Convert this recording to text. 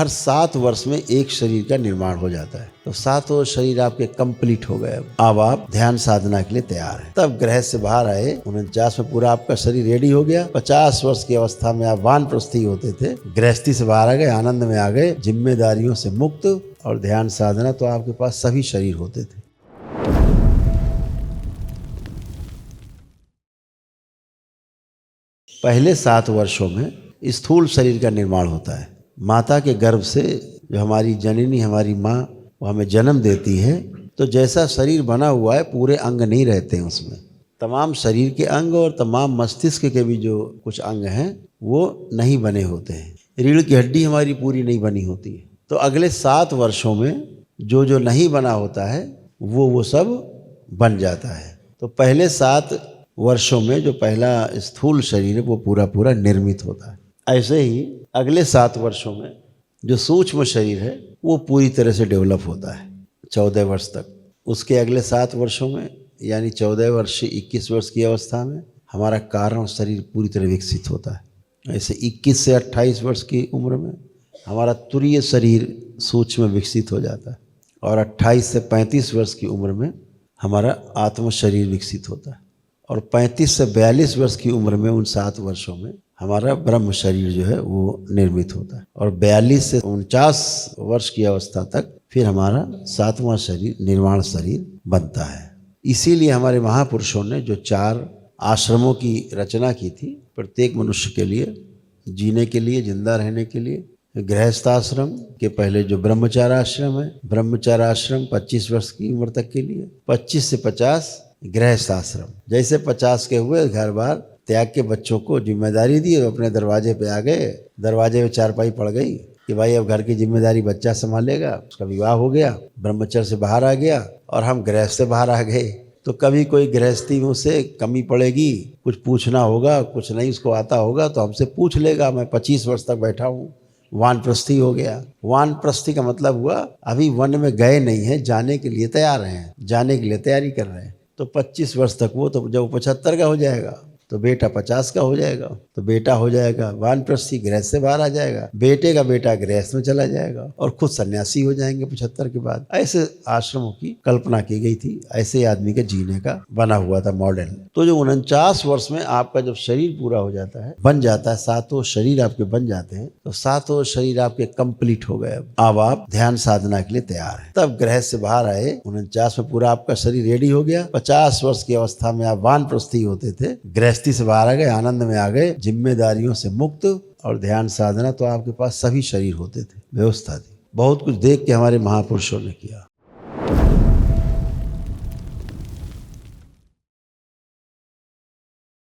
हर 7 वर्ष में एक शरीर का निर्माण हो जाता है। तो 7 शरीर आपके कंप्लीट हो गए। अब आप ध्यान साधना के लिए तैयार हैं। तब गृह से बाहर आए, 49 में पूरा आपका शरीर रेडी हो गया। 50 वर्ष की अवस्था में आप वानप्रस्थी होते थे, गृहस्थी से बाहर आ गए, आनंद में आ गए, जिम्मेदारियों से मुक्त, और ध्यान साधना तो आपके पास सभी शरीर होते थे। पहले 7 वर्षों में स्थूल शरीर का निर्माण होता है। माता के गर्भ से जो हमारी जननी, हमारी माँ, वो हमें जन्म देती है, तो जैसा शरीर बना हुआ है पूरे अंग नहीं रहते हैं उसमें। तमाम शरीर के अंग और तमाम मस्तिष्क के भी जो कुछ अंग हैं वो नहीं बने होते हैं। रीढ़ की हड्डी हमारी पूरी नहीं बनी होती है। तो अगले 7 वर्षों में जो जो नहीं बना होता है वो सब बन जाता है। तो पहले 7 वर्षों में जो पहला स्थूल शरीर है वो पूरा निर्मित होता है। ऐसे ही अगले 7 वर्षों में जो सूक्ष्म शरीर है वो पूरी तरह से डेवलप होता है 14 वर्ष तक। उसके अगले 7 वर्षों में यानी 14 वर्ष से 21 वर्ष की अवस्था में हमारा कारण शरीर पूरी तरह विकसित होता है। ऐसे 21 से 28 वर्ष की उम्र में हमारा तुरीय शरीर सूक्ष्म विकसित हो जाता है, और 28 से 35 वर्ष की उम्र में हमारा आत्म शरीर विकसित होता है, और 35 से 42 वर्ष की उम्र में उन 7 वर्षों में हमारा ब्रह्म शरीर जो है वो निर्मित होता है, और 42 से 49 वर्ष की अवस्था तक फिर हमारा 7वां शरीर निर्वाण शरीर बनता है। इसीलिए हमारे महापुरुषों ने जो 4 आश्रमों की रचना की थी, प्रत्येक मनुष्य के लिए जीने के लिए, जिंदा रहने के लिए, गृहस्थाश्रम के पहले जो ब्रह्मचार्य आश्रम है, ब्रह्मचार्य आश्रम 25 वर्ष की उम्र तक के लिए, 25 से 50 गृहस्थाश्रम। जैसे 50 के हुए, घर बार त्याग के बच्चों को जिम्मेदारी दी, अपने दरवाजे पे आ गए, दरवाजे में चारपाई पड़ गई कि भाई अब घर की जिम्मेदारी बच्चा संभालेगा। उसका विवाह हो गया, ब्रह्मचर्य से बाहर आ गया, और हम गृहस्थ से बाहर आ गए। तो कभी कोई गृहस्थी में उसे कमी पड़ेगी, कुछ पूछना होगा, कुछ नहीं उसको आता होगा तो हमसे पूछ लेगा। मैं 25 वर्ष तक बैठा हूँ, वानप्रस्थी हो गया। वानप्रस्थी का मतलब हुआ अभी वन में गए नहीं है, जाने के लिए तैयार हैं, जाने के लिए तैयारी कर रहे हैं। तो 25 वर्ष तक वो, तो जब 75 का हो जाएगा तो बेटा 50 का हो जाएगा, तो बेटा हो जाएगा वानप्रस्थी, गृहस्थ से बाहर आ जाएगा। बेटे का बेटा गृहस्थ में चला जाएगा और खुद सन्यासी हो जाएंगे 75 के बाद। ऐसे आश्रमों की कल्पना की गई थी, ऐसे आदमी के जीने का बना हुआ था मॉडल। तो जो 49 वर्ष में आपका जब शरीर पूरा हो जाता है, बन जाता है, 7 शरीर आपके बन जाते हैं, तो 7 शरीर आपके कंप्लीट हो गए। अब आप ध्यान साधना के लिए तैयार हैं। तब गृह से बाहर आए, 49 में पूरा आपका शरीर रेडी हो गया। 50 वर्ष की अवस्था में आप वानप्रस्थी होते थे, गृहस्थी से बाहर आ गए, आनंद में आ गए, जिम्मेदारियों से मुक्त, और ध्यान साधना तो आपके पास सभी शरीर होते थे, व्यवस्था थी। बहुत कुछ देख के हमारे महापुरुषों ने किया।